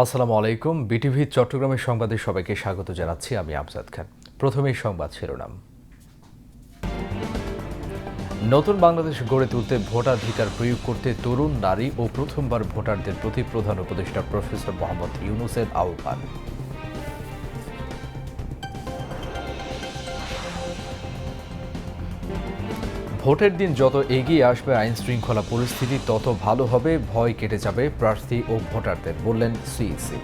আসসালামু আলাইকুম। বিটিভি চট্টগ্রামের সংবাদে সবাইকে স্বাগত জানাচ্ছি। আমি আমজাদ খান। প্রথমেই সংবাদ শিরোনাম। নতুন বাংলাদেশ গড়ে তুলতে ভোটাধিকার প্রয়োগ করতে তরুণ, নারী ও প্রথমবার ভোটারদের প্রতি প্রধান উপদেষ্টা প্রফেসর মোহাম্মদ ইউনূসের আহ্বান। ভোটের দিন যত এগিয়ে আসবে আইনশৃঙ্খলা পরিস্থিতি তত ভালো হবে, ভয় কেটে যাবে প্রার্থী ও ভোটারদের, বললেন সিইসি।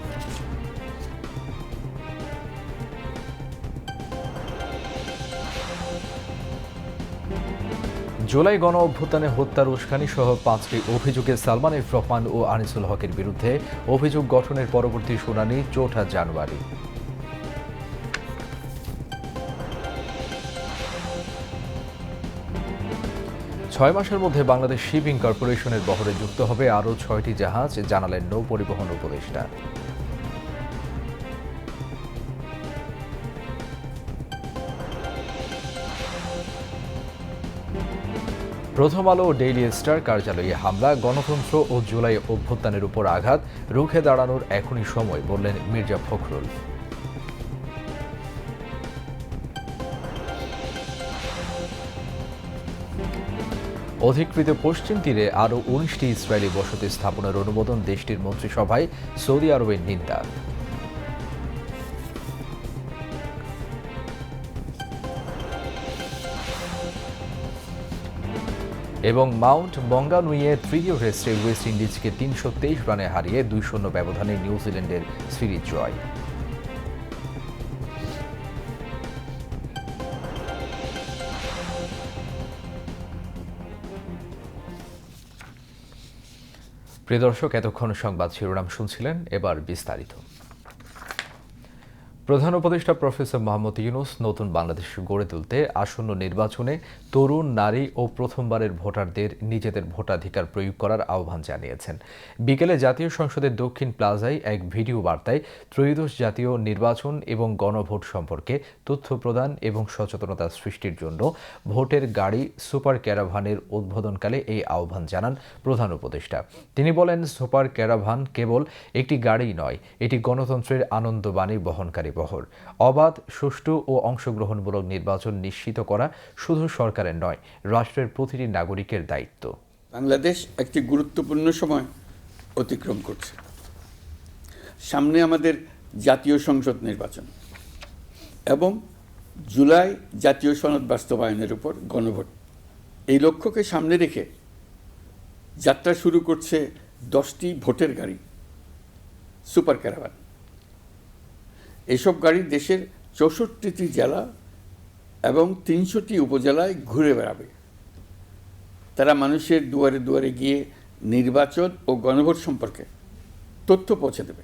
জুলাই গণ অভ্যুত্থানে হত্যার উস্কানি সহ 5টি অভিযোগে সালমান এফ রহমান ও আনিসুল হকের বিরুদ্ধে অভিযোগ গঠনের পরবর্তী শুনানি 4 জানুয়ারি। ছয় মাসের মধ্যে বাংলাদেশ শিপিং কর্পোরেশনের বহরে যুক্ত হবে আরও 6টি জাহাজ, জানালেন নৌ পরিবহন উপদেষ্টা। প্রথম আলো ও ডেইলি স্টার কার্যালয়ে হামলা, গণতন্ত্র ও জুলাই অভ্যুত্থানের উপর আঘাত, রুখে দাঁড়ানোর এখনই সময়, বললেন মির্জা ফখরুল। অধিকৃত পশ্চিম তীরে আরও 19টি ইসরায়েলি বসতি স্থাপনের অনুমোদন, দেশটির মন্ত্রিসভায় সৌদি আরবের নিন্দা। এবং মাউন্ট মঙ্গানুইয়ে তৃতীয় টেস্টে ওয়েস্ট ইন্ডিজকে 323 রানে হারিয়ে 2-0 ব্যবধানে নিউজিল্যান্ডের সিরিজ জয়। প্রিয় দর্শক, এতক্ষণ সংবাদ শিরোনাম শুনছিলেন, এবার বিস্তারিত। প্রধান উপদেষ্টা প্রফেসর মোহাম্মদ ইউনূস নতুন বাংলাদেশ গড়ে তুলতে আসন্ন নির্বাচনে তরুণ, নারী ও প্রথমবারের ভোটারদের নিজেদের ভোটাধিকার প্রয়োগ করার আহ্বান জানিয়েছেন। বিকেলে জাতীয় সংসদের দক্ষিণ প্লাজায় এক ভিডিও বার্তায় ত্রয়োদশ জাতীয় নির্বাচন এবং গণভোট সম্পর্কে তথ্য প্রদান এবং সচেতনতা সৃষ্টির জন্য ভোটের গাড়ি সুপার ক্যারাভানের উদ্বোধনকালে এই আহ্বান জানান প্রধান উপদেষ্টা। তিনি বলেন, সুপার ক্যারাভান কেবল একটি গাড়ি নয়, এটি গণতন্ত্রের আনন্দবাণী বহনকারী বহর। অবাধ, সুষ্ঠু ও অংশগ্রহণমূলক নির্বাচন নিশ্চিত করা শুধু সরকারের নয়, রাষ্ট্রের প্রতিটি নাগরিকের দায়িত্ব। বাংলাদেশ একটি গুরুত্বপূর্ণ সময় অতিক্রম করছে। সামনে আমাদের জাতীয় সংসদ নির্বাচন এবং জুলাই জাতীয় সনদ বাস্তবায়নের উপর গণভোট। এই লক্ষ্যকে সামনে রেখে যাত্রা শুরু করছে 10টি ভোটের গাড়ি সুপার ক্যারাভান। এসব গাড়ি দেশের 64টি জেলা এবং 300টি উপজেলায় ঘুরে বেড়াবে। তারা মানুষের দুয়ারে দুয়ারে গিয়ে নির্বাচন ও গণভোট সম্পর্কে তথ্য পৌঁছে দেবে,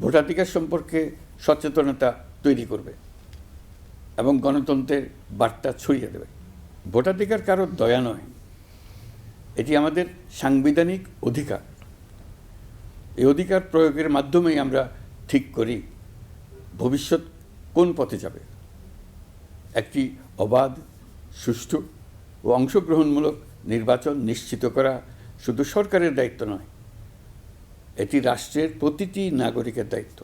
ভোটাধিকার সম্পর্কে সচেতনতা তৈরি করবে এবং গণতন্ত্রের বার্তা ছড়িয়ে দেবে। ভোটাধিকার কারো দয়া নয়, এটি আমাদের সাংবিধানিক অধিকার। এই অধিকার প্রয়োগের মাধ্যমেই আমরা ঠিক করি ভবিষ্যৎ কোন পথে যাবে। একটি অবাধ, সুষ্ঠু ও অংশগ্রহণমূলক নির্বাচন নিশ্চিত করা শুধু সরকারের দায়িত্ব নয়, এটি রাষ্ট্রের প্রতিটি নাগরিকের দায়িত্ব।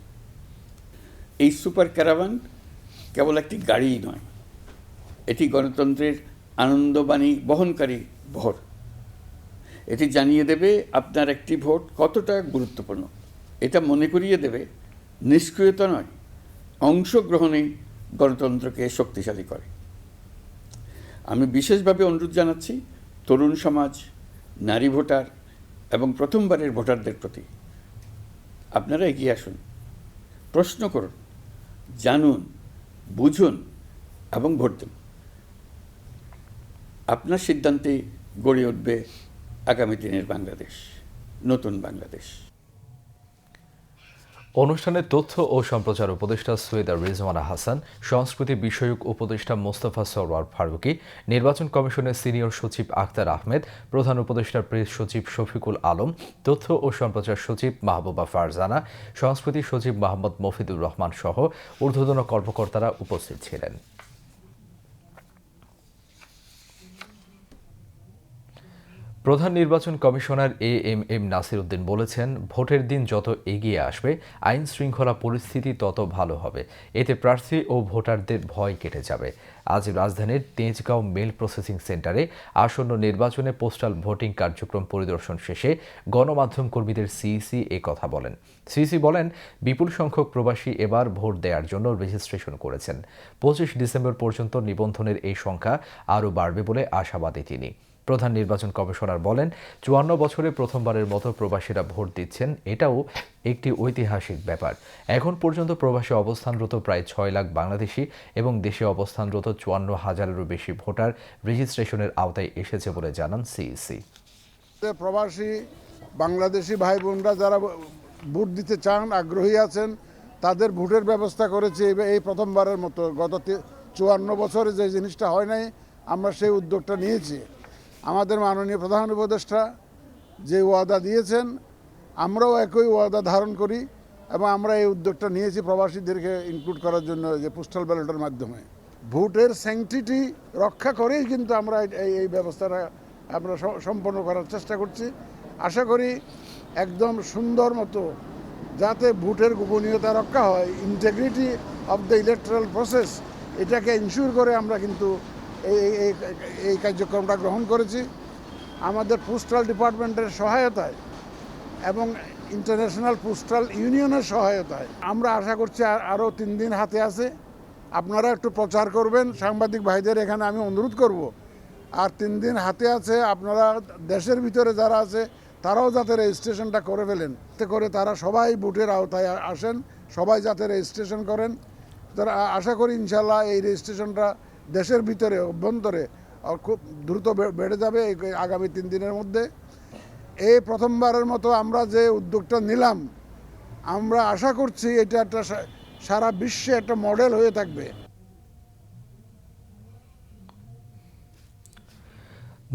এই সুপার ক্যারাভান কেবল একটি গাড়িই নয়, এটি গণতন্ত্রের আনন্দবাণী বহনকারী বহর। এটি জানিয়ে দেবে আপনার একটি ভোট কতটা গুরুত্বপূর্ণ। এটা মনে করিয়ে দেবে নিষ্ক্রিয়তা নয়, অংশগ্রহণেই গণতন্ত্রকে শক্তিশালী করে। আমি বিশেষভাবে অনুরোধ জানাচ্ছি তরুণ সমাজ, নারী ভোটার এবং প্রথমবারের ভোটারদের প্রতি, আপনারা এগিয়ে আসুন, প্রশ্ন করুন, জানুন, বুঝুন এবং ভোট দিন। আপনার সিদ্ধান্তে গড়ে উঠবে আগামী দিনের বাংলাদেশ, নতুন বাংলাদেশ। অনুষ্ঠানে তথ্য ও সম্প্রচার উপদেষ্টা সৈয়দা রিজওয়ানা হাসান, সংস্কৃতি বিষয়ক উপদেষ্টা মোস্তফা সরওয়ার ফারুকী, নির্বাচন কমিশনের সিনিয়র সচিব আখতার আহমেদ, প্রধান উপদেষ্টার প্রেস সচিব শফিকুল আলম, তথ্য ও সম্প্রচার সচিব মাহবুবা ফারজানা, সংস্কৃতি সচিব মোহাম্মদ মফিদুর রহমান সহ ঊর্ধ্বতন কর্মকর্তারা উপস্থিত ছিলেন। প্রধান নির্বাচন কমিশনার এএমএম নাসির উদ্দিন বলেছেন, ভোটের দিন যত এগিয়ে আসবে আইন শৃঙ্খলা পরিস্থিতি তত ভালো হবে। এতে প্রার্থী ও ভোটারদের ভয় কেটে যাবে। আজ রাজধানীর তেজগাঁও মেল প্রসেসিং সেন্টারে আসন্ন নির্বাচনে পোস্টাল ভোটিং কার্যক্রম পরিদর্শন শেষে গণমাধ্যম কর্মীদের সিইসি এ কথা বলেন। সিইসি বলেন, বিপুল সংখ্যক প্রবাসী এবার ভোট দেওয়ার জন্য রেজিস্ট্রেশন করেছেন। 25 ডিসেম্বর পর্যন্ত নিবন্ধনের এই সংখ্যা আরও বাড়বে বলে আশাবাদী তিনি। প্রধান নির্বাচন কমিশনার বলেন, 54 বছরে প্রথমবারের মতো প্রবাসীরা ভোট দিচ্ছেন, এটাও একটি ঐতিহাসিক ব্যাপার। এখন পর্যন্ত প্রবাসী অবস্থানরত প্রায় 6 লাখ বাংলাদেশি এবং দেশে অবস্থানরত 54,000-এরও বেশি ভোটার রেজিস্ট্রেশনের আওতায় এসেছে বলে জানান সিইসি। প্রবাসী বাংলাদেশি ভাই বোনরা যারা ভোট দিতে চান, আগ্রহী আছেন, তাদের ভোটের ব্যবস্থা করেছে এই প্রথমবারের মতো। গত 54 বছরে যে জিনিসটা হয় নাই, আমরা সেই উদ্যোগটা নিয়েছি। আমাদের মাননীয় প্রধান উপদেষ্টা যে ওয়াদা দিয়েছেন, আমরাও একই ওয়াদা ধারণ করি এবং আমরা এই উদ্যোগটা নিয়েছি প্রবাসীদেরকে ইনক্লুড করার জন্য, যে পোস্টাল ব্যালটের মাধ্যমে। ভোটের স্যাংটিটি রক্ষা করেই কিন্তু আমরা এই ব্যবস্থাটা আমরা সম্পন্ন করার চেষ্টা করছি। আশা করি একদম সুন্দর মতো যাতে ভোটের গোপনীয়তা রক্ষা হয়, integrity of the electoral process, এটাকে ইনশিওর করে আমরা কিন্তু এই কার্যক্রমটা গ্রহণ করেছি। আমাদের পোস্টাল ডিপার্টমেন্টের সহায়তায় এবং ইন্টারন্যাশনাল পোস্টাল ইউনিয়নের সহায়তায় আমরা আশা করছি আরও 3 দিন হাতে আছে। আপনারা একটু প্রচার করবেন, সাংবাদিক ভাইদের এখানে আমি অনুরোধ করব। আর 3 দিন হাতে আছে, আপনারা দেশের ভিতরে যারা আছে তারাও যাতে রেজিস্ট্রেশনটা করে ফেলেন, এতে করে তারা সবাই ভোটের আওতায় আসেন, সবাই যাতে রেজিস্ট্রেশন করেন। তারা আশা করি ইনশাল্লাহ এই রেজিস্ট্রেশনটা দেশের ভিতরে অভ্যন্তরে খুব দ্রুত বেড়ে যাবে আগামী 3 দিনের মধ্যে। এই প্রথমবারের মতো আমরা যে উদ্যোগটা নিলাম, আমরা আশা করছি এটা একটা সারা বিশ্বে একটা মডেল হয়ে থাকবে।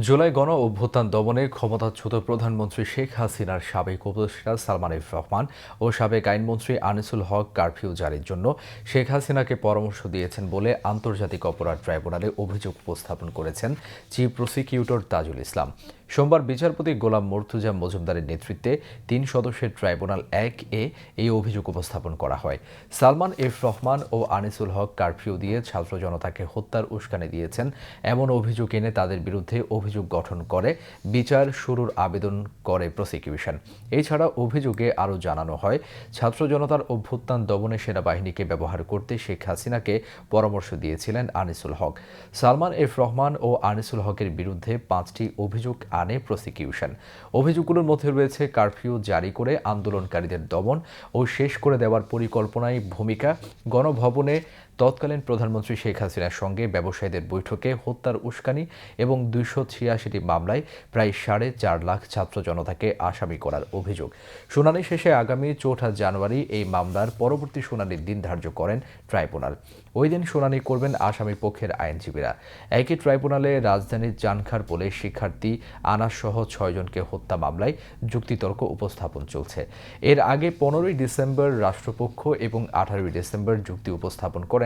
জুলাই গণ অভ্যুত্থান দমনে ক্ষমতাচ্যুত প্রধানমন্ত্রী শেখ হাসিনার সাবেক উপদেষ্টা সালমান এফ রহমান ও সাবেক আইনমন্ত্রী আনিসুল হক কারফিউ জারির জন্য শেখ হাসিনাকে পরামর্শ দিয়েছেন বলে আন্তর্জাতিক অপরাধ ট্রাইব্যুনালে অভিযোগ উপস্থাপন করেছেন চিফ প্রসিকিউটর তাজুল ইসলাম। সোমবার বিচারপতি গোলাম মর্তুজা মজুমদারের নেতৃত্বে 3 সদস্যের ট্রাইব্যুনাল 1-এ এই অভিযোগ উপস্থাপন করা হয়। সালমান এফ রহমান ও আনিসুল হক কারফিউ দিয়ে ছাত্র জনতাকে হত্যার উস্কানি দিয়েছেন এমন অভিযোগ এনে তাদের বিরুদ্ধে অভিযোগ গঠন করে বিচার শুরুর আবেদন করে প্রসিকিউশন। এছাড়া অভিযোগে আরও জানানো হয়, ছাত্র জনতার অভ্যুত্থান দমনে সেনাবাহিনীকে ব্যবহার করতে শেখ হাসিনাকে পরামর্শ দিয়েছিলেন আনিসুল হক। সালমান এফ রহমান ও আনিসুল হকের বিরুদ্ধে 5টি অভিযোগ আনে প্রসিকিউশন। অভিযোগগুলোর মধ্যে রয়েছে কারফিউ জারি করে আন্দোলনকারীদের দমন ও শেষ করে দেওয়ার পরিকল্পনায় ভূমিকা, গণভবনে তৎকালীন প্রধানমন্ত্রী শেখ হাসিনার সঙ্গে ব্যবসায়ীদের বৈঠকে হত্যার উস্কানি এবং 286টি মামলায় প্রায় 4.5 লাখ ছাত্র জনতাকে আসামি করার অভিযোগ। শুনানি শেষে আগামী 4 জানুয়ারি এই মামলার পরবর্তী শুনানির দিন ধার্য করেন ট্রাইব্যুনাল। ওই দিন শুনানি করবেন আসামি পক্ষের আইনজীবীরা। একই ট্রাইব্যুনালে রাজধানীর জানখার পোলে শিক্ষার্থী আনাস সহ 6 জনকে হত্যা মামলায় যুক্তিতর্ক উপস্থাপন চলছে। এর আগে 15 ডিসেম্বর রাষ্ট্রপক্ষ এবং 18 ডিসেম্বর যুক্তি উপস্থাপন করেন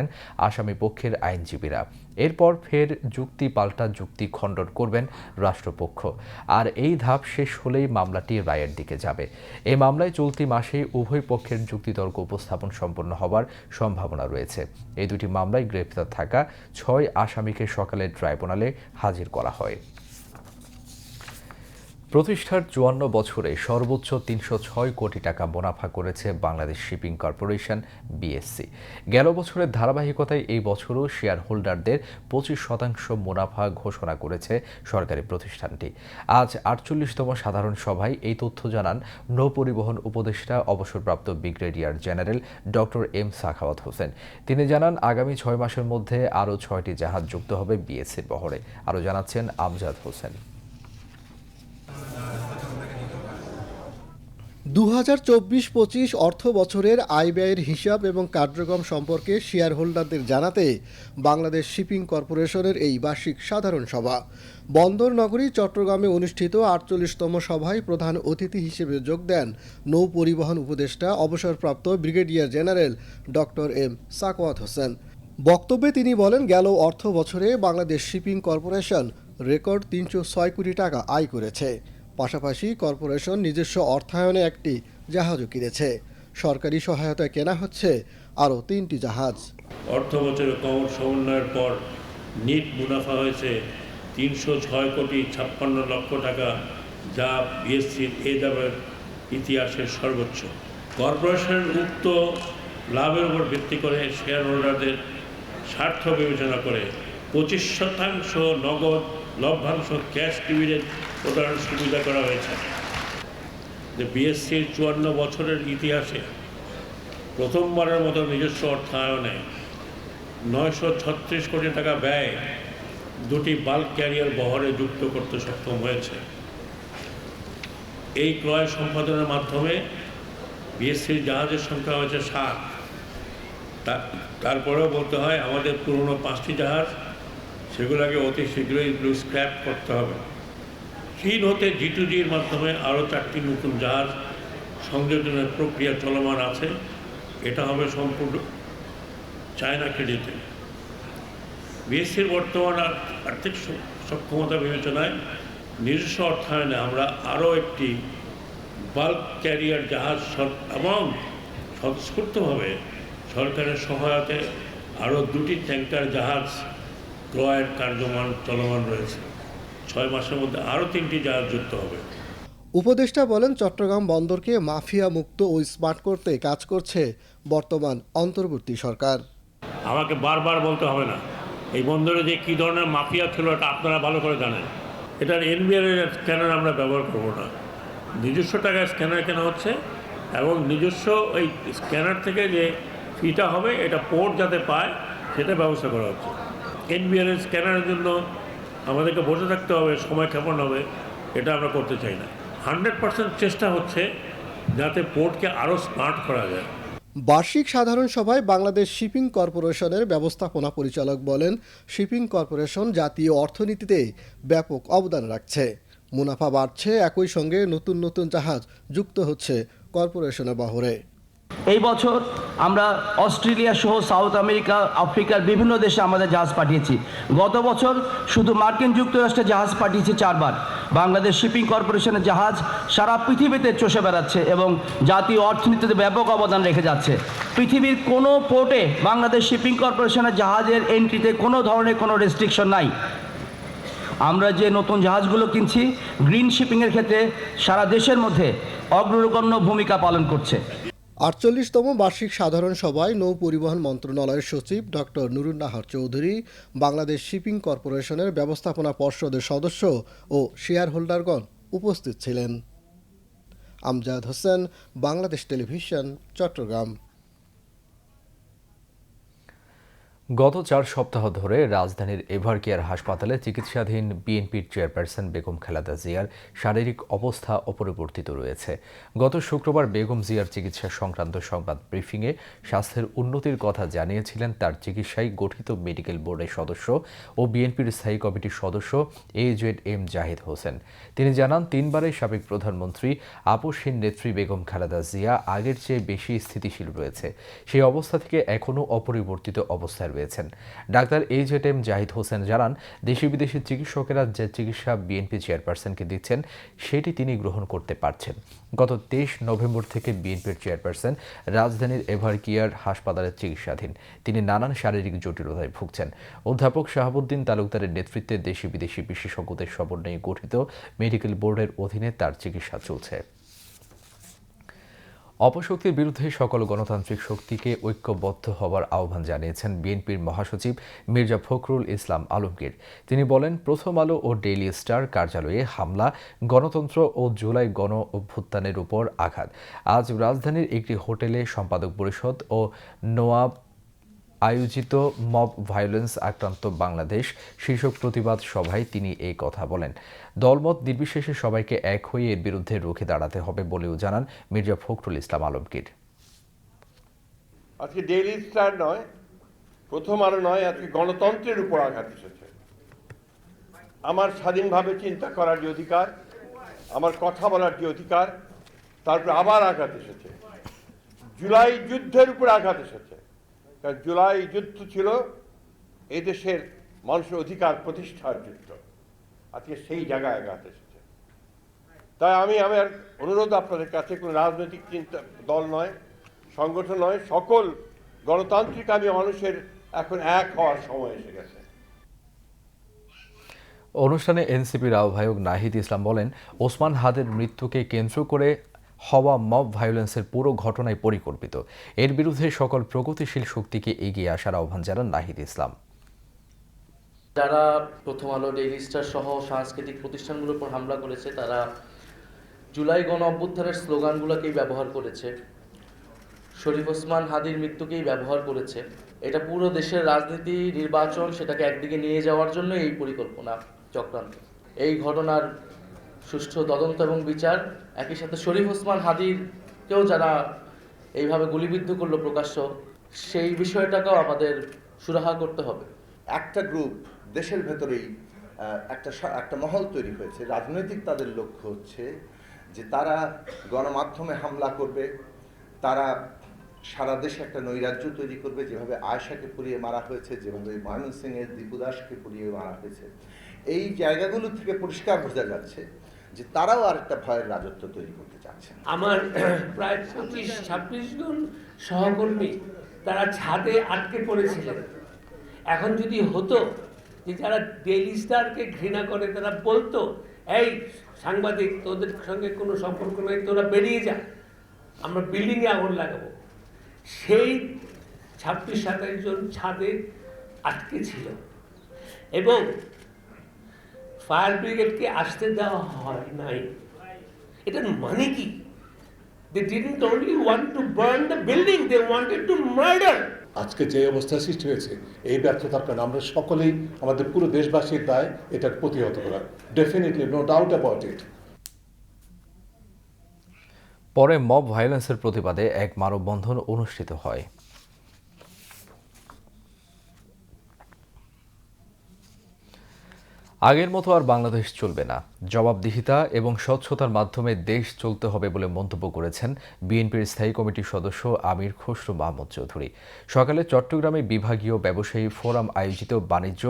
আসামি পক্ষের আইনজীবীরা। এরপর ফের যুক্তি পাল্টা যুক্তি খণ্ডন করবেন রাষ্ট্রপক্ষ। আর এই ধাপ শেষ হলেই মামলাটি রায়ের দিকে যাবে। এই মামলায় চলতি মাসেই উভয় পক্ষের যুক্তিতর্ক উপস্থাপন সম্পন্ন হবার সম্ভাবনা রয়েছে। এই দুটি মামলায় গ্রেপ্তার থাকা 6 আসামিকে সকালে ট্রাইব্যুনালে হাজির করা হয়। প্রতিষ্ঠার 54 বছরে সর্বোচ্চ 306 কোটি টাকা মুনাফা করেছে বাংলাদেশ শিপিং কর্পোরেশন বিএসসি। গেল বছরের ধারাবাহিকতায় এই বছরও শেয়ার হোল্ডারদের 25% মুনাফা ঘোষণা করেছে সরকারি প্রতিষ্ঠানটি। আজ 48তম সাধারণ সভায় এই তথ্য জানান নৌপরিবহন উপদেষ্টা অবসরপ্রাপ্ত brigadier general doctor M Sakhawat Hossain. তিনি জানান, আগামী 6 মাসের মধ্যে আরও 6টি জাহাজ যুক্ত হবে বিএসসির বহরে। আরও জানাচ্ছেন আমজাদ হোসেন। 2024-25 অর্থ বছরের আয় ব্যয়ের হিসাব এবং কার্যক্রম সম্পর্কে শেয়ার হোল্ডারদের জানাতে বাংলাদেশ শিপিং কর্পোরেশনের এই বার্ষিক সাধারণ সভা বন্দর নগরী চট্টগ্রামে অনুষ্ঠিত 48তম সভায় প্রধান অতিথি হিসেবে যোগ দেন নৌ পরিবহন উপদেষ্টা অবসরপ্রাপ্ত brigadier general doctor M Sakhawat Hossain. বক্তব্যে তিনি বলেন, গেল অর্থ বছরে বাংলাদেশ শিপিং কর্পোরেশন রেকর্ড ৩০৬ কোটি টাকা আয় করেছে। পাশাপাশি কর্পোরেশন নিজস্ব অর্থায়নে একটি জাহাজও কিনেছে। সরকারি সহায়তায় কেনা হচ্ছে আরও 3টি জাহাজ। অর্থ বছরে কমর সমন্বয়ের পর নিট মুনাফা হয়েছে ৩০৬ কোটি ৫৬ লক্ষ টাকা, যা বিএসসির এ দাবের ইতিহাসের সর্বোচ্চ। কর্পোরেশনের উক্ত লাভের উপর ভিত্তি করে শেয়ার হোল্ডারদের স্বার্থ বিবেচনা করে 25% নগদ লভ্যাংশ ক্যাশ ডিভিডেন্ড প্রদানের সুবিধা করা হয়েছে। বিএসসির ৫৪ বছরের ইতিহাসে প্রথমবারের মতো নিজস্ব অর্থায়নে ৯৩৬ কোটি টাকা ব্যয় 2টি বাল্ক ক্যারিয়ার বহরে যুক্ত করতে সক্ষম হয়েছে। এই ক্রয় সম্পাদনের মাধ্যমে বিএসসির জাহাজের সংখ্যা হয়েছে 7। তারপরেও বলতে হয় আমাদের পুরনো 5টি জাহাজ, সেগুলোকে অতি শীঘ্রই স্ক্র্যাপ করতে হবে। চীন হতে G2Gর মাধ্যমে আরও 4টি নতুন জাহাজ সংযোজনের প্রক্রিয়া চলমান আছে। এটা হবে সম্পূর্ণ চায়না ক্রেডিটে। বিএসসির বর্তমান আর্থিক সক্ষমতা বিবেচনায় নিজস্ব অর্থায়নে আমরা আরও একটি বাল্ক ক্যারিয়ার জাহাজ এবং স্বতঃস্ফূর্তভাবে সরকারের সহায়তায় আরও 2টি ট্যাঙ্কার জাহাজ ক্রয়ের কার্যমান চলমান রয়েছে। 6 মাসের মধ্যে আরও 3টি জাহাজ যুক্ত হবে। উপদেষ্টা বলেন, চট্টগ্রাম বন্দরকে মাফিয়া মুক্ত ও স্মার্ট করতে কাজ করছে বর্তমান অন্তর্বর্তী সরকার। আমাকে বারবার বলতে হবে না এই বন্দরে যে কী ধরনের মাফিয়া ছিল এটা আপনারা ভালো করে জানেন। এটার এনবিআর স্ক্যানার আমরা ব্যবহার করব না। নিজস্ব টাকায় স্ক্যানার কেনা হচ্ছে এবং নিজস্ব ওই স্ক্যানার থেকে যে ফিটা হবে এটা পোর্ট যাতে পায় সেটা ব্যবস্থা করা হচ্ছে। এনবিআর স্ক্যানারের জন্য আমাদেরকে বসে থাকতে হবে, সময় ক্ষেপণ হবে, এটা আমরা করতে চাই না। 100% চেষ্টা হচ্ছে যাতে পোর্টকে আরও স্মার্ট করা যায়। বার্ষিক সাধারণ সভায় বাংলাদেশ শিপিং কর্পোরেশনের ব্যবস্থাপনা পরিচালক বলেন, শিপিং কর্পোরেশন জাতীয় অর্থনীতিতে ব্যাপক অবদান রাখছে। মুনাফা বাড়ছে, একই সঙ্গে নতুন নতুন জাহাজ যুক্ত হচ্ছে কর্পোরেশনের বহরে। এই বছর আমরা অস্ট্রেলিয়া সহ সাউথ আমেরিকা, আফ্রিকার বিভিন্ন দেশে আমাদের জাহাজ পাঠিয়েছি। গত বছর শুধু মার্কিন যুক্তরাষ্ট্রে জাহাজ পাঠিয়েছি 4 বার। বাংলাদেশ শিপিং কর্পোরেশনের জাহাজ সারা পৃথিবীতে চষে বেড়াচ্ছে এবং জাতীয় অর্থনীতিতে ব্যাপক অবদান রেখে যাচ্ছে। পৃথিবীর কোনো পোর্টে বাংলাদেশ শিপিং কর্পোরেশনের জাহাজের এন্ট্রিতে কোনো ধরনের কোনো রেস্ট্রিকশন নাই। আমরা যে নতুন জাহাজগুলো কিনছি গ্রিন শিপিংয়ের ক্ষেত্রে সারা দেশের মধ্যে অগ্রগণ্য ভূমিকা পালন করছে। 48তম বার্ষিক সাধারণ সভায় নৌ পরিবহন মন্ত্রণালয়ের সচিব ডক্টর নুরুন্নাহার চৌধুরী, বাংলাদেশ শিপিং কর্পোরেশনের ব্যবস্থাপনা পর্ষদের সদস্য ও শেয়ার হোল্ডারগণ উপস্থিত ছিলেন। আমজাদ হোসেন, বাংলাদেশ টেলিভিশন, চট্টগ্রাম। গত 4 সপ্তাহ ধরে রাজধানীর এভারকেয়ার হাসপাতালে চিকিৎসাধীন বিএনপির চেয়ারপারসন বেগম খালেদা জিয়ার শারীরিক অবস্থা অপরিবর্তিত রয়েছে। গত শুক্রবার বেগম জিয়ার চিকিৎসা সংক্রান্ত সংবাদ ব্রিফিংয়ে স্বাস্থ্যের উন্নতির কথা জানিয়েছিলেন তার চিকিৎসায় গঠিত মেডিকেল বোর্ডের সদস্য ও বিএনপির স্থায়ী কমিটির সদস্য AZM জাহিদ হোসেন। তিনি জানান, 3 বারের সাবেক প্রধানমন্ত্রী আপসহীন নেত্রী বেগম খালেদা জিয়া আগের চেয়ে বেশি স্থিতিশীল রয়েছে। সেই অবস্থা থেকে এখনও অপরিবর্তিত অবস্থায় রয়েছেন। ডাক্তার AZM জাহিদ হোসেন জানান, দেশি বিদেশি চিকিৎসকেরা যে চিকিৎসা বিএনপি চেয়ারপারসনকে দিচ্ছেন সেটি তিনি গ্রহণ করতে পারছেন। গত 23 নভেম্বর থেকে বিএনপির চেয়ারপারসন রাজধানীর এভারকেয়ার হাসপাতালে চিকিৎসাধীন। তিনি নানান শারীরিক জটিলতায় ভুগছেন। অধ্যাপক শাহাবুদ্দিন তালুকদারের নেতৃত্বে দেশি বিদেশি বিশেষজ্ঞদের সমন্বয়ে গঠিত মেডিকেল বোর্ডের অধীনে তার চিকিৎসা চলছে। অপশক্তির বিরুদ্ধে সকল গণতান্ত্রিক শক্তিকে ঐক্যবদ্ধ হওয়ার আহ্বান জানিয়েছেন বিএনপির মহাসচিব মির্জা ফখরুল ইসলাম আলমগীর। তিনি বলেন, প্রথম আলো ও ডেইলি স্টার কার্যালয়ে হামলা, গণতন্ত্র ও জুলাই গণ অভ্যুত্থানের উপর আঘাত। আজ রাজধানীর একটি হোটেলে সম্পাদক পরিষদ ও নোয়াব আয়োজিত মব ভায়োলেন্স আক্রান্ত বাংলাদেশ শীর্ষক প্রতিবাদ সভায় তিনি এই কথা বলেন। দলমত নির্বিশেষে সবাইকে এক হয়ে এর বিরুদ্ধে রুখে দাঁড়াতে হবে বলেও জানান মির্জা ফখরুল ইসলাম আলমগীর। আজকে ডেইলি স্টার নয়, প্রথম আলো নয়, আজকে গণতন্ত্রের উপর আঘাত এসেছে। আমার স্বাধীনভাবে চিন্তা করার যে অধিকার, আমার কথা বলার যে অধিকার, তারপর আবার আঘাত এসেছে। জুলাই যুদ্ধের উপর আঘাত এসেছে। কারণ জুলাই যুদ্ধ ছিল এই দেশের মানুষের অধিকার প্রতিষ্ঠার যুদ্ধ। আজকে সেই জায়গায় আঘাত এসেছে। তাই আমি আমার অনুরোধ আপনাদের কাছে, কোনো রাজনৈতিক দল নয়, সংগঠন নয়, সকল গণতান্ত্রিক মানুষের এখন এক হওয়ার সময় এসে গেছে। অনুষ্ঠানে এনসিপির আহ্বায়ক নাহিদ ইসলাম বলেন, ওসমান হাদের মৃত্যুকে কেন্দ্র করে হওয়া মব ভায়োলেন্সের পুরো ঘটনায় পরিকল্পিত। এর বিরুদ্ধে সকল প্রগতিশীল শক্তিকে এগিয়ে আসার আহ্বান জানান নাহিদ ইসলাম। যারা প্রথম আলো, ডেইলি স্টার সহ সাংস্কৃতিক প্রতিষ্ঠানগুলোর উপর হামলা করেছে, তারা জুলাই গণ অভ্যুত্থানের স্লোগানগুলোকেই ব্যবহার করেছে, শরীফ ওসমান হাদির মৃত্যুকেই ব্যবহার করেছে। এটা পুরো দেশের রাজনীতি, নির্বাচন, সেটাকে একদিকে নিয়ে যাওয়ার জন্য এই পরিকল্পনা চক্রান্ত। এই ঘটনার সুষ্ঠু তদন্ত এবং বিচার, একই সাথে শরীফ ওসমান হাদিরকেও যারা এইভাবে গুলিবিদ্ধ করলো প্রকাশ্য, সেই বিষয়টাকেও আমাদের সুরাহা করতে হবে। একটা গ্রুপ দেশের ভেতরেই একটা মহল তৈরি হয়েছে, রাজনৈতিক তাদের লক্ষ্য হচ্ছে যে তারা গণমাধ্যমে হামলা করবে, তারা সারা দেশে একটা নৈরাজ্য তৈরি করবে, যেভাবে আয়েশাকে পুড়িয়ে মারা হয়েছে, যেভাবে ময়মনসিংহের দীপু দাসকে পুড়িয়ে মারা হয়েছে। এই জায়গাগুলো থেকে পরিষ্কার বোঝা যাচ্ছে যে তারাও আরেকটা ভয়ের রাজত্ব তৈরি করতে চাচ্ছে। আমার প্রায় 25-26 জন সহকর্মী তারা ছাদে আটকে পড়েছিলেন। এখন যদি হতো যে যারা ডেইলি স্টারকে ঘৃণা করে তারা বলতো, এই সাংবাদিক, তোদের সঙ্গে কোনো সম্পর্ক নেই, তোরা বেরিয়ে যা, আমরা বিল্ডিংয়ে আগুন লাগাবো, সেই 26-27 জন ছাদে আটকে ছিল এবং ফায়ার ব্রিগেডকে আসতে দেওয়া হয় নাই। এটার মানে কি? They didn't only want to burn the building, they wanted to murder. আজকে যে অবস্থা সৃষ্টি হয়েছে, এই ব্যর্থতার কারণে আমরা সকলেই, আমাদের পুরো দেশবাসীর দায় এটার প্রতিহত করা। Definitely, no doubt about it. পরে মব ভায়োলেন্সের প্রতিবাদে এক মানববন্ধন অনুষ্ঠিত হয়। আগের মতো আর বাংলাদেশ চলবে না, জবাবদিহিতা এবং স্বচ্ছতার মাধ্যমে দেশ চলতে হবে বলে মন্তব্য করেছেন বিএনপির স্থায়ী কমিটির সদস্য আমির খসরু মাহমুদ চৌধুরী। সকালে চট্টগ্রামে বিভাগীয় ব্যবসায়ী ফোরাম আয়োজিত বাণিজ্য,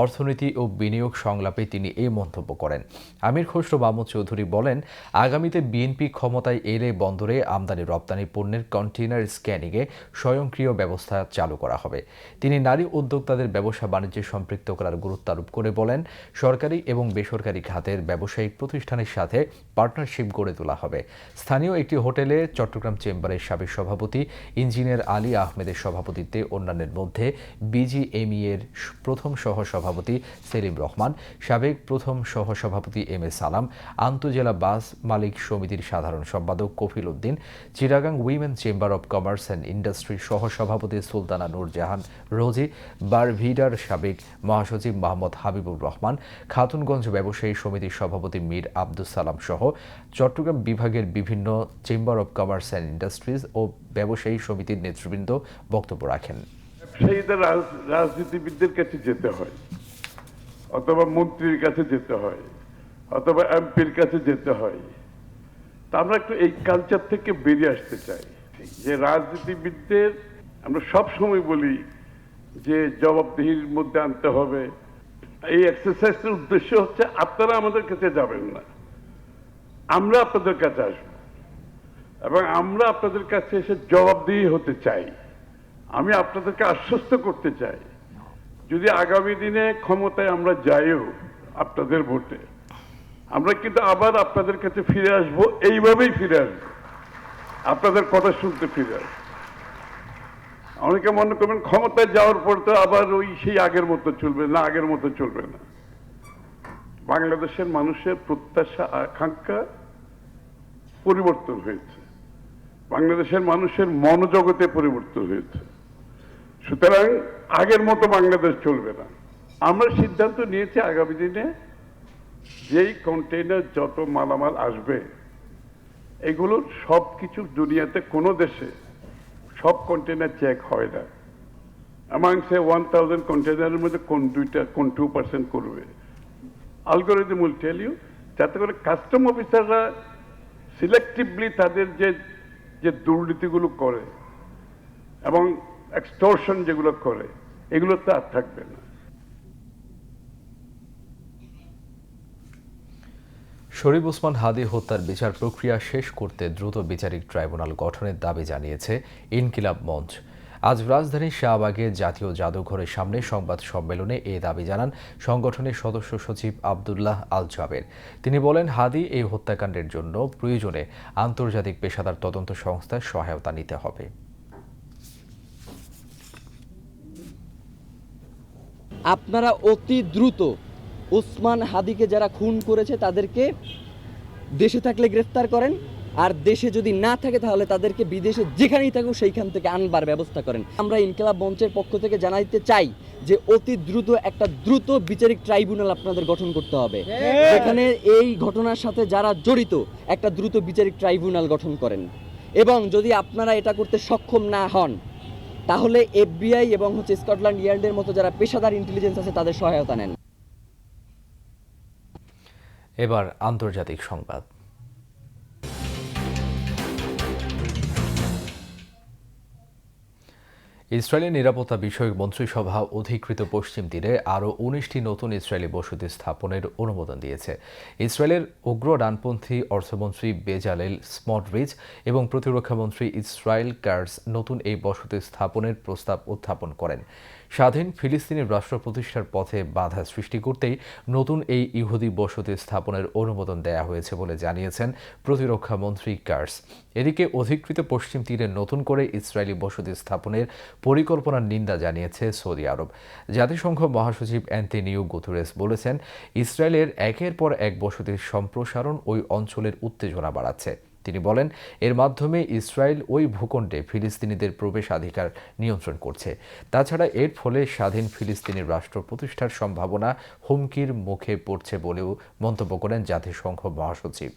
অর্থনীতি ও বিনিয়োগ সংলাপে তিনি এই মন্তব্য করেন। আমির খসরু মাহমুদ চৌধুরী বলেন, আগামীতে বিএনপি ক্ষমতায় এলে বন্দরে আমদানি রপ্তানি পণ্যের কন্টেইনার স্ক্যানিংয়ে স্বয়ংক্রিয় ব্যবস্থা চালু করা হবে। তিনি নারী উদ্যোক্তাদের ব্যবসা বাণিজ্যে সম্পৃক্ত করার গুরুত্ব আরোপ করে বলেন, সরকারি এবং বেসরকারি খাতের ব্যবসায়িক প্রতিষ্ঠানের সাথে পার্টনারশিপ গড়ে তোলা হবে। স্থানীয় একটি হোটেলে চট্টগ্রাম চেম্বারের সাবেক সভাপতি ইঞ্জিনিয়ার আলী আহমেদের সভাপতিত্বে অন্যান্যের মধ্যে বিজিএমই এর প্রথম সহসভাপতি সেলিম রহমান, সাবেক প্রথম সহসভাপতি এম এ সালাম, আন্তজেলা বাস মালিক সমিতির সাধারণ সম্পাদক Kafil Uddin, Chittagong women chamber of commerce and ইন্ডাস্ট্রির সহসভাপতি সুলতানা নূর জাহান রোজি, বারভিডার সাবেক মহাসচিব মোহাম্মদ হাবিবুর রহমান, খাতুনগঞ্জ ব্যবসায়ী সমিতির সভাপতি মীর আব্দুস সালাম সহ চট্টগ্রাম বিভাগের বিভিন্ন chamber of commerce and industries ও ব্যবসায়ী সমিতির নেতৃবৃন্দ বক্তব্য রাখেন। ব্যবসায়ীদের রাজনীতিবিদদের কাছে যেতে হয়, অথবা মন্ত্রীর কাছে যেতে হয়, অথবা এমপির কাছে যেতে হয়। তা আমরা একটু এই কালচার থেকে বেরিয়ে আসতে চাই যে রাজনীতিবিদদের আমরা সব সময় বলি যে জবাবদিহির মধ্যে আনতে হবে। এই এক্সারসাইজের উদ্দেশ্য হচ্ছে আপনারা আমাদের কাছে যাবেন না, আমরা আপনাদের কাছে আসবো এবং আমরা আপনাদের কাছে এসে জবাবদিহি হতে চাই। আমি আপনাদেরকে আশ্বস্ত করতে চাই, যদি আগামী দিনে ক্ষমতায় আমরা যাইও আপনাদের ভোটে, আমরা কিন্তু আবার আপনাদের কাছে ফিরে আসবো, এইভাবেই ফিরে আসবো, আপনাদের কথা শুনতে ফিরে আসবো। অনেকে মনে করবেন ক্ষমতায় যাওয়ার পর তো আবার ওই সেই আগের মতো চলবে না, আগের মতো চলবে না। বাংলাদেশের মানুষের প্রত্যাশা, আকাঙ্ক্ষা পরিবর্তন হয়েছে, বাংলাদেশের মানুষের মনোজগতে পরিবর্তন হয়েছে। সুতরাং আগের মতো বাংলাদেশ চলবে না। আমরা সিদ্ধান্ত নিয়েছি আগামী দিনে যেই কন্টেইনার যত মালামাল আসবে, এগুলোর সব কিছু দুনিয়াতে কোনো দেশে সব কন্টেইনার চেক হয় না। among say 1000 কন্টেইনারের মধ্যে কোন 2% করবে। অ্যালগরিদম উইল টেল ইউ, যাতে করে কাস্টম অফিসাররা সিলেক্টিভলি তাদের যে দুর্নীতিগুলো করে এবং এক্সটর্শন যেগুলো করে, এগুলো তো আর থাকবে না। শরীফ ওসমান হাদী হত্যার বিচার প্রক্রিয়া শেষ করতে দ্রুত বিচারিক ট্রাইব্যুনাল গঠনের দাবি জানিয়েছে ইনকিলাব মঞ্চ। আজ রাজধানীর শাহবাগে জাতীয় জাদুঘরের সামনে সংবাদ সম্মেলনে এ দাবি জানান সংগঠনের সদস্য সচিব আব্দুল্লাহ আল জাবের। তিনি বলেন, হাদী এই হত্যাকাণ্ডের জন্য প্রয়োজনে আন্তর্জাতিক পেশাদার তদন্ত সংস্থার সহায়তা নিতে হবে। আপনারা অতি দ্রুত ওসমান হাদীকে যারা খুন করেছে তাদেরকে দেশে থাকলে গ্রেফতার করেন, আর দেশে যদি না থাকে তাহলে তাদেরকে বিদেশে যেখানেই থাকুক সেইখান থেকে আনবার ব্যবস্থা করেন। আমরা ইনকিলাব মঞ্চের পক্ষ থেকে জানাইতে চাই যে অতি দ্রুত একটা দ্রুত বিচারিক ট্রাইব্যুনাল আপনাদের গঠন করতে হবে, যেখানে এই ঘটনার সাথে যারা জড়িত একটা দ্রুত বিচারিক ট্রাইব্যুনাল গঠন করেন। এবং যদি আপনারা এটা করতে সক্ষম না হন তাহলে FBI এবং স্কটল্যান্ড ইয়ার্ডের মতো যারা পেশাদার ইন্টেলিজেন্স আছে তাদের সহায়তা নেন। এবার আন্তর্জাতিক সংবাদ। ইসরায়েলের নিরাপত্তা বিষয়ক মন্ত্রিসভা অধিকৃত পশ্চিম তীরে আরও 19টি নতুন ইসরায়েলি বসতি স্থাপনের অনুমোদন দিয়েছে। ইসরায়েলের উগ্র ডানপন্থী অর্থমন্ত্রী বেজালেল স্মটরিচ এবং প্রতিরক্ষামন্ত্রী ইসরায়েল কাটজ নতুন এই বসতি স্থাপনের প্রস্তাব উত্থাপন করেন। স্বাধীন ফিলিস্তিনের রাষ্ট্র প্রতিষ্ঠার পথে বাধা সৃষ্টি করতেই নতুন এই ইহুদি বসতি স্থাপনের অনুমোদন দেয়া হয়েছে বলে জানিয়েছেন প্রতিরক্ষামন্ত্রী কাটজ। এদিকে অধিকৃত পশ্চিম তীরে নতুন করে ইসরায়েলি বসতি স্থাপনের পরিকল্পনার নিন্দা জানিয়েছে সৌদি আরব। জাতিসংঘ মহাসচিব অ্যান্টনিও গুতেরেস বলেছেন, ইসরায়েলের একের পর এক বসতির সম্প্রসারণ ওই অঞ্চলের উত্তেজনা বাড়াচ্ছে। তিনি বলেন, এর মাধ্যমে ইসরায়েল ওই ভূখণ্ডে ফিলিস্তিনিদের প্রবেশাধিকার নিয়ন্ত্রণ করছে। তাছাড়া এর ফলে স্বাধীন ফিলিস্তিনি রাষ্ট্র প্রতিষ্ঠার সম্ভাবনা হুমকির মুখে পড়ছে বলেও মন্তব্য করেন জাতিসংঘ মহাসচিব।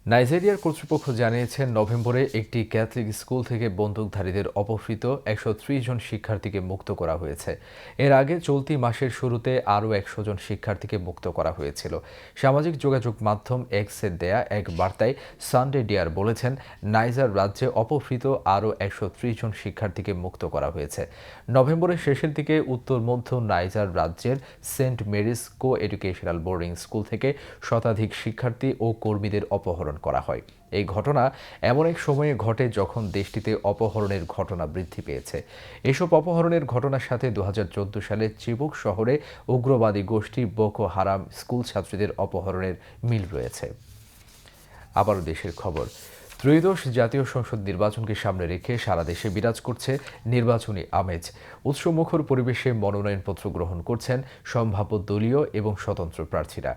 নাইজেরিয়ার কর্তৃপক্ষ জানিয়েছেন, নভেম্বরে একটি ক্যাথলিক স্কুল থেকে বন্দুকধারীদের অপহৃত 130 জন শিক্ষার্থীকে মুক্ত করা হয়েছে। এর আগে চলতি মাসের শুরুতে আরও 100 জন শিক্ষার্থীকে মুক্ত করা হয়েছিল। সামাজিক যোগাযোগ মাধ্যম এক্সে দেয়া এক বার্তায় সানডে ডিয়ার বলেছেন, নাইজার রাজ্যে অপহৃত আরও 130 জন শিক্ষার্থীকে মুক্ত করা হয়েছে। নভেম্বরের শেষের দিকে উত্তর মধ্য নাইজার রাজ্যের Saint Mary's Co Educational Boarding School থেকে শতাধিক শিক্ষার্থী ও কর্মীদের অপহরণ করা হয়। এই ঘটনা এমন এক সময়ে ঘটে যখন দেশটিতে অপহরণের ঘটনা বৃদ্ধি পেয়েছে। এসব অপহরণের ঘটনার সাথে 2014 সালে চিবুক শহরে উগ্রবাদী গোষ্ঠী বোকো হারাম স্কুল ছাত্রীদের অপহরণের মিল রয়েছে। আবারও দেশের খবর। ত্রয়োদশ জাতীয় সংসদ নির্বাচনকে সামনে রেখে সারা দেশে বিরাজ করছে নির্বাচনী আমেজ। উৎসবমুখর পরিবেশে মনোনয়নপত্র গ্রহণ করছেন সম্ভাব্য দলীয় এবং স্বতন্ত্র প্রার্থীরা।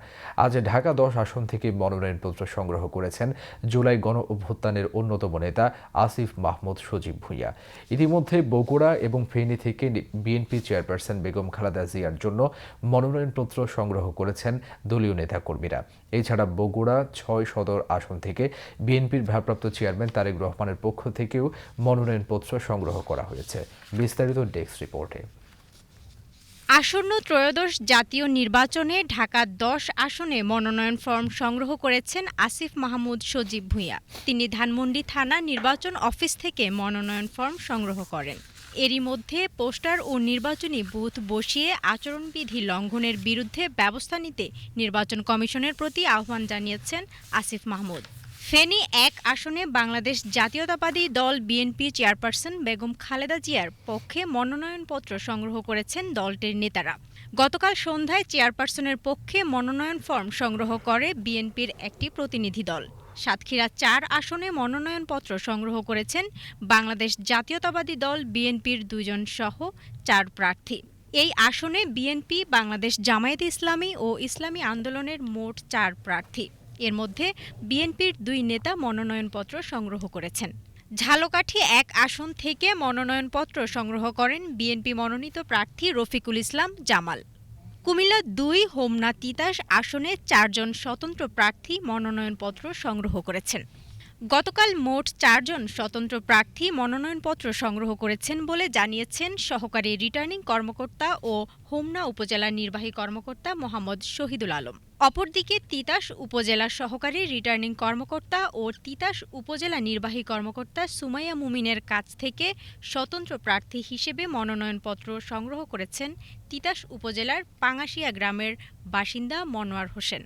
আজ ঢাকা 10 আসন থেকে মনোনয়নপত্র সংগ্রহ করেছেন জুলাই গণ অভ্যুত্থানের অন্যতম নেতা আসিফ মাহমুদ সজীব ভুঁইয়া। ইতিমধ্যে বগুড়া এবং ফেনী থেকে বিএনপি চেয়ারপারসন বেগম খালেদা জিয়ার জন্য মনোনয়নপত্র সংগ্রহ করেছেন দলীয় নেতাকর্মীরা। এছাড়া বগুড়া 6 সদর আসন থেকে বিএনপির ভারপ্রাপ্ত চেয়ারম্যান তারেক রহমানের পক্ষ থেকেও মনোনয়নপত্র সংগ্রহ করা হয়েছে। বিস্তারিত ডেস্ক রিপোর্টে। আসন্ন ত্রয়োদশ জাতীয় নির্বাচনে ঢাকা 10 আসনে মনোনয়ন ফর্ম সংগ্রহ করেছেন আসিফ মাহমুদ সজীব ভুঁইয়া। তিনি ধানমন্ডি থানা নির্বাচন অফিস থেকে মনোনয়ন ফর্ম সংগ্রহ করেন। এরই মধ্যে পোস্টার ও নির্বাচনী বুথ বসিয়ে আচরণবিধি লঙ্ঘনের বিরুদ্ধে ব্যবস্থা নিতে নির্বাচন কমিশনের প্রতি আহ্বান জানিয়েছেন আসিফ মাহমুদ। ফেনী 1 আসনে বাংলাদেশ জাতীয়তাবাদী দল বিএনপি চেয়ারপারসন বেগম খালেদা জিয়ার পক্ষে মনোনয়নপত্র সংগ্রহ করেছেন দলটির নেতারা। গতকাল সন্ধ্যায় চেয়ারপারসনের পক্ষে মনোনয়ন ফর্ম সংগ্রহ করে বিএনপির একটি প্রতিনিধি দল। সাতক্ষীরা 4 আসনে মনোনয়নপত্র সংগ্রহ করেছেন বাংলাদেশ জাতীয়তাবাদী দল বিএনপির 2 জন সহ 4 প্রার্থী। এই আসনে বিএনপি, বাংলাদেশ জামায়াতে ইসলামী ও ইসলামী আন্দোলনের মোট 4 প্রার্থী। এর মধ্যে বিএনপির 2 নেতা মনোনয়নপত্র সংগ্রহ করেছেন। ঝালকাঠি 1 আসন থেকে মনোনয়নপত্র সংগ্রহ করেন বিএনপি মনোনীত প্রার্থী রফিকুল ইসলাম জামাল। কুমিল্লা 2 হোমনা তিতাস আসনে 4 জন স্বতন্ত্র প্রার্থী মনোনয়নপত্র সংগ্রহ করেছেন। গতকাল মোট 4 জন স্বতন্ত্র প্রার্থী মনোনয়নপত্র সংগ্রহ করেছেন বলে জানিয়েছেন সহকারী রিটার্নিং কর্মকর্তা ও হোমনা উপজেলা নির্বাহী কর্মকর্তা মোহাম্মদ শহীদুল আলম। অপরদিকে তিতাস উপজেলা সহকারী রিটার্নিং কর্মকর্তা ও তিতাস উপজেলা নির্বাহী কর্মকর্তা সুমাইয়া মুমিনের কাছ থেকে স্বতন্ত্র প্রার্থী হিসেবে মনোনয়নপত্র সংগ্রহ করেছেন তিতাস উপজেলার পাঙাশিয়া গ্রামের বাসিন্দা মনোয়ার হোসেন।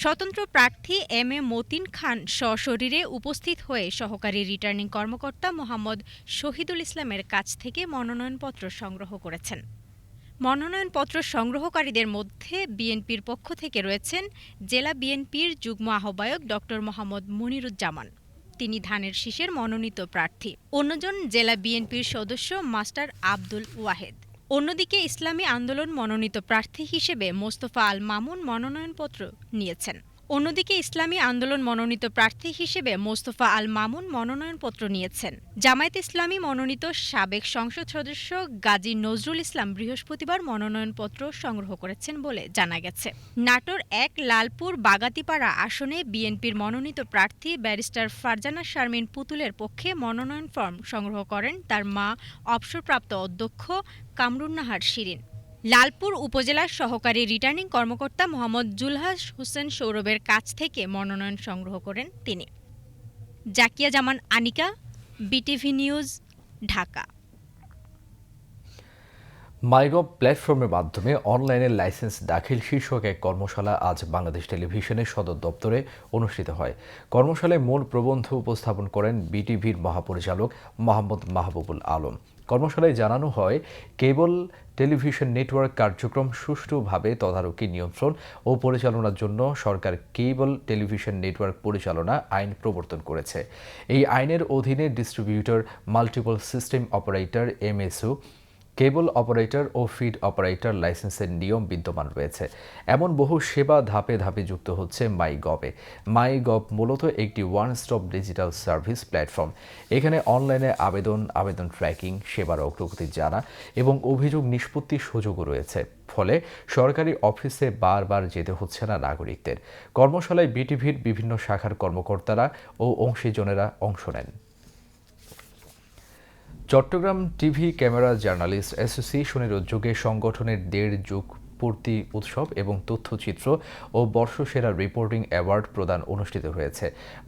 স্বতন্ত্র প্রার্থী এম এ মতিন খান সশরীরে উপস্থিত হয়ে সহকারী রিটার্নিং কর্মকর্তা মোহাম্মদ শহীদুল ইসলামের কাছ থেকে মনোনয়নপত্র সংগ্রহ করেছেন। মনোনয়নপত্র সংগ্রহকারীদের মধ্যে বিএনপির পক্ষ থেকে রয়েছেন জেলা বিএনপির যুগ্ম আহ্বায়ক ড মোহাম্মদ মনিরুজ্জামান, তিনি ধানের শীষের মনোনীত প্রার্থী। অন্যজন জেলা বিএনপির সদস্য মাস্টার আব্দুল ওয়াহেদ। অন্যদিকে ইসলামী আন্দোলন মনোনীত প্রার্থী হিসেবে মোস্তফা আল মামুন মনোনয়নপত্র নিয়েছেন। জামায়াত ইসলামী মনোনীত সাবেক সংসদ সদস্য গাজী নজরুল ইসলাম বৃহস্পতিবার মনোনয়নপত্র সংগ্রহ করেছেন বলে জানা গেছে। নাটোর ১ লালপুর বাগাতিপাড়া আসনে বিএনপির মনোনীত প্রার্থী ব্যারিস্টার ফারজানা শারমিন পুতুলের পক্ষে মনোনয়ন ফরম সংগ্রহ করেন তার মা অবসরপ্রাপ্ত অধ্যক্ষ কামরুন্নাহার শিরিন। লালপুর উপজেলার সহকারী রিটার্নিং কর্মকর্তা মোহাম্মদ জুলহাস হোসেন সৌরভের কাছ থেকে মনোনয়ন সংগ্রহ করেন তিনি। Zakia Zaman Anika, BTV news, Dhaka. MyGov প্ল্যাটফর্মের মাধ্যমে অনলাইনে লাইসেন্স দাখিল শীর্ষক এক কর্মশালা আজ বাংলাদেশ টেলিভিশনের সদর দপ্তরে অনুষ্ঠিত হয়। কর্মশালায় মূল প্রবন্ধ উপস্থাপন করেন বিটিভির মহাপরিচালক মোহাম্মদ মাহবুবুল আলম। কর্মশালায় জানানো হয়, কেবল টেলিভিশন নেটওয়ার্ক কার্যক্রম সুষ্ঠুভাবে তদারকি, নিয়ন্ত্রণ ও পরিচালনার জন্য সরকার কেবল টেলিভিশন নেটওয়ার্ক পরিচালনা আইন প্রবর্তন করেছে। এই আইনের অধীনে ডিস্ট্রিবিউটর, মাল্টিপল সিস্টেম অপারেটর, এমএসইউ, কেবল অপারেটর ও ফিড অপারেটর লাইসেন্সের নিয়ম বিদ্যমান রয়েছে। এমন বহু সেবা ধাপে ধাপে যুক্ত হচ্ছে মাইগভে। মাইগভ মূলত একটি one stop digital service platform. এখানে অনলাইনে আবেদন ট্র্যাকিং, সেবার অগ্রগতি জানা এবং অভিযোগ নিষ্পত্তির সুযোগও রয়েছে। ফলে সরকারি অফিসে বারবার যেতে হচ্ছে না নাগরিকদের। কর্মশালায় বিটিভির বিভিন্ন শাখার কর্মকর্তারা ও অংশীজনেরা অংশ নেন। চট্টগ্রাম টিভি ক্যামেরা জার্নালিস্ট অ্যাসোসিয়েশনের উদ্যোগে সংগঠনের 1.5 যুগ পূর্তি উৎসব এবং তথ্যচিত্র ও বর্ষসেরা রিপোর্টিং অ্যাওয়ার্ড প্রদান অনুষ্ঠিত হয়েছে।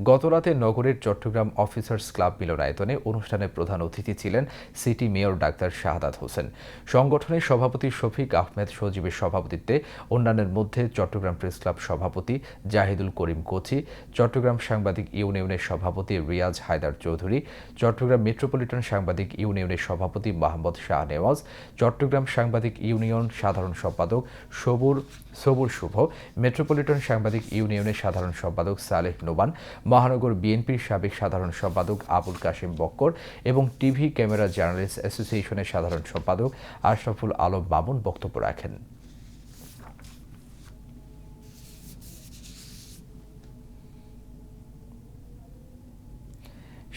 গতরাতে নগরের চট্টগ্রাম অফিসার্স ক্লাব মিলনায়তনে অনুষ্ঠানে প্রধান অতিথি ছিলেন city mayor doctor Shahadat Hossain. সংগঠনের সভাপতি শফিক আহমেদ সজীবের সভাপতিত্বে অন্যান্যের মধ্যে চট্টগ্রাম প্রেস ক্লাব সভাপতি জাহিদুল করিম কোচি, চট্টগ্রাম সাংবাদিক ইউনিয়নের সভাপতি রিয়াজ হায়দার চৌধুরী, চট্টগ্রাম মেট্রোপলিটন সাংবাদিক ইউনিয়নের সভাপতি মোহাম্মদ শাহ নেওয়াজ, চট্টগ্রাম সাংবাদিক ইউনিয়ন সাধারণ সম্পাদক সবুর শুভ, মেট্রোপলিটন সাংবাদিক ইউনিয়নের সাধারণ সম্পাদক সালেহ নোমান, মহানগর বিএনপির সাবেক সাধারণ সম্পাদক আবুল কাশিম বক্কর এবং টিভি ক্যামেরা জার্নালিস্ট অ্যাসোসিয়েশনের সাধারণ সম্পাদক আশরাফুল আলম মামুন বক্তব্য রাখেন।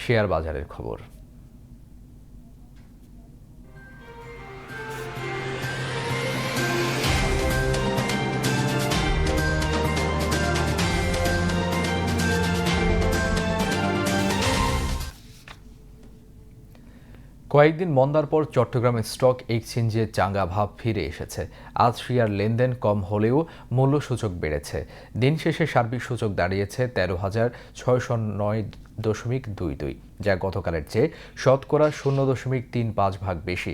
শেয়ার বাজারের খবর। কয়েকদিন মন্দার পর চট্টগ্রামের স্টক এক্সচেঞ্জে চাঙ্গা ভাব ফিরে এসেছে। আজ শেয়ার লেনদেন কম হলেও মূল্যসূচক বেড়েছে। দিন শেষে সার্বিক সূচক দাঁড়িয়েছে 13,609.22, যা গতকালের চেয়ে শতকরা 0.35 বেশি।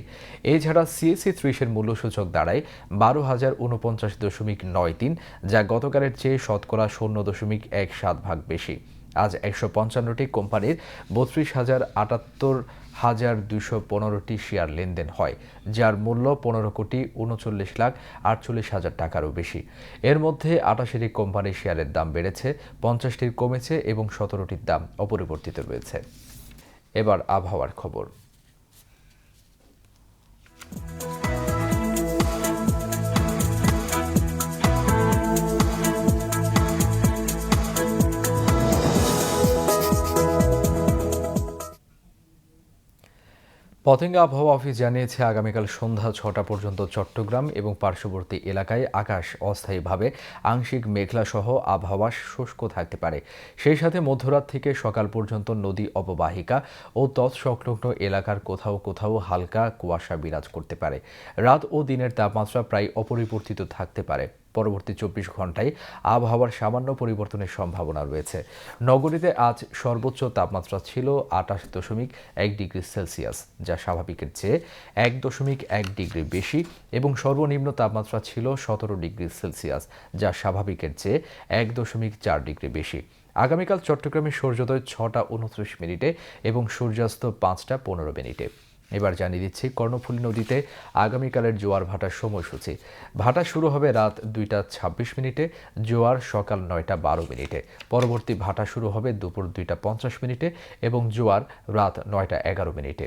এছাড়া সিএসসি 30-এর মূল্যসূচক দাঁড়ায় 12,049.93, যা গতকালের চেয়ে শতকরা 0.17 বেশি। আজ 155টি কোম্পানির 32,078,215টি শেয়ার লেনদেন হয়, যার মূল্য 15,39,48,000 টাকারও বেশি। এর মধ্যে 88টি কোম্পানির শেয়ারের দাম বেড়েছে, 50টির কমেছে এবং 17টির দাম অপরিবর্তিত রয়েছে। এবার আবহাওয়ার খবর। পতেঙ্গা আবহাওয়া অফিস জানিয়েছে আগামীকাল সন্ধ্যা ৬টা পর্যন্ত চট্টগ্রাম এবং পার্শ্ববর্তী এলাকায় আকাশ অস্থায়ীভাবে আংশিক মেঘলা সহ আবহাওয়া শুষ্ক থাকতে পারে। সেই সাথে মধ্যরাত থেকে সকাল পর্যন্ত নদী অববাহিকা ও তৎসংলগ্ন এলাকার কোথাও কোথাও হালকা কুয়াশা বিরাজ করতে পারে। রাত ও দিনের তাপমাত্রা প্রায় অপরিবর্তিত থাকতে পারে। পরবর্তী ২৪ ঘন্টায় আবহাওয়ার সামান্য পরিবর্তনের সম্ভাবনা রয়েছে। নগরীতে আজ সর্বোচ্চ তাপমাত্রা ছিল ২৮.১ ডিগ্রি সেলসিয়াস, যা স্বাভাবিকের চেয়ে ১.১ ডিগ্রি বেশি, এবং সর্বনিম্ন তাপমাত্রা ছিল ১৭ ডিগ্রি সেলসিয়াস, যা স্বাভাবিকের চেয়ে ১.৪ ডিগ্রি বেশি। আগামীকাল চট্টগ্রামে সূর্যোদয় ৬টা ২৯ মিনিটে এবং সূর্যাস্ত ৫টা ১৫ মিনিটে। এবার জানিয়ে দিচ্ছি কর্ণফুলী নদীতে আগামীকালের জোয়ার ভাটার সময়সূচি। ভাটা শুরু হবে রাত ২টা ২৬ মিনিটে, জোয়ার সকাল ৯টা ১২ মিনিটে। পরবর্তী ভাটা শুরু হবে দুপুর ২টা ৫০ মিনিটে এবং জোয়ার রাত ৯টা ১১ মিনিটে।